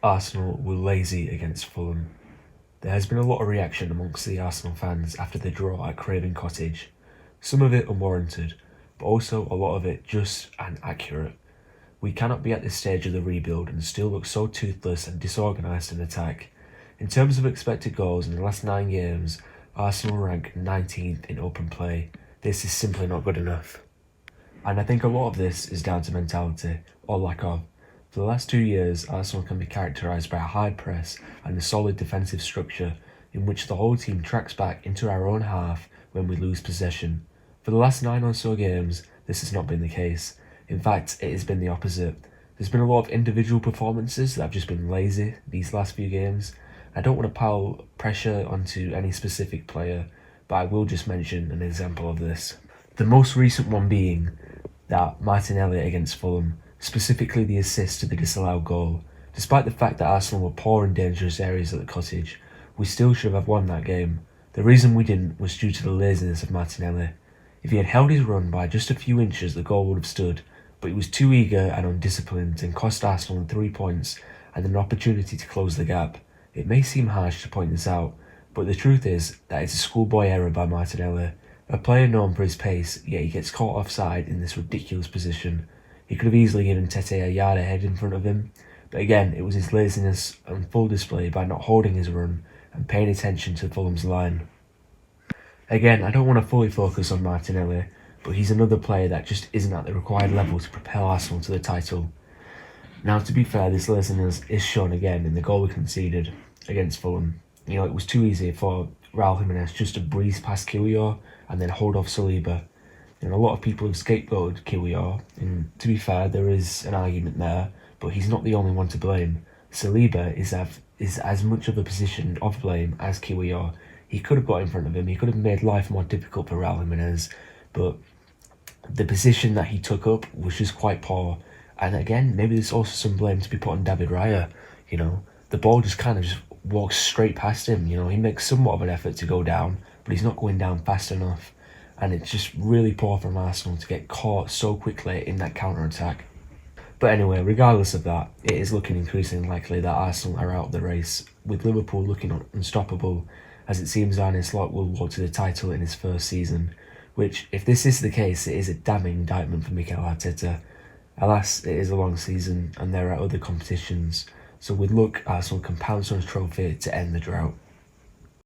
Arsenal were lazy against Fulham. There has been a lot of reaction amongst the Arsenal fans after the draw at Craven Cottage. Some of it unwarranted, but also a lot of it just and accurate. We cannot be at this stage of the rebuild and still look so toothless and disorganised in attack. In terms of expected goals in the last 9 games, Arsenal rank 19th in open play. This is simply not good enough. And I think a lot of this is down to mentality, or lack of. For the last 2 years, Arsenal can be characterised by a high press and a solid defensive structure in which the whole team tracks back into our own half when we lose possession. For the last 9 or so games, this has not been the case. In fact, it has been the opposite. There's been a lot of individual performances that have just been lazy these last few games. I don't want to pile pressure onto any specific player, but I will just mention an example of this. The most recent one being that Martinelli against Fulham, specifically the assist to the disallowed goal. Despite the fact that Arsenal were poor in dangerous areas at the Cottage, we still should have won that game. The reason we didn't was due to the laziness of Martinelli. If he had held his run by just a few inches, the goal would have stood, but he was too eager and undisciplined and cost Arsenal 3 points and an opportunity to close the gap. It may seem harsh to point this out, but the truth is that it's a schoolboy error by Martinelli. A player known for his pace, yet he gets caught offside in this ridiculous position. He could have easily given Tete a yard ahead in front of him, but again, it was his laziness on full display by not holding his run and paying attention to Fulham's line. Again, I don't want to fully focus on Martinelli, but he's another player that just isn't at the required level to propel Arsenal to the title. Now, to be fair, this laziness is shown again in the goal we conceded against Fulham. It was too easy for Raul Jimenez just to breeze past Kiwior and then hold off Saliba. A lot of people have scapegoated Kiwior, and to be fair, there is an argument there, but he's not the only one to blame. Saliba is as much of a position of blame as Kiwior. He could have got in front of him, he could have made life more difficult for Raul Jimenez, but the position that he took up was just quite poor. And again, maybe there's also some blame to be put on David Raya. The ball just kind of just walks straight past him. He makes somewhat of an effort to go down, but he's not going down fast enough. And it's just really poor from Arsenal to get caught so quickly in that counter-attack. But anyway, regardless of that, it is looking increasingly likely that Arsenal are out of the race, with Liverpool looking unstoppable, as it seems Arne Slot will walk to the title in his first season, which, if this is the case, it is a damning indictment for Mikel Arteta. Alas, it is a long season and there are other competitions, so with luck, Arsenal can pounce on a trophy to end the drought.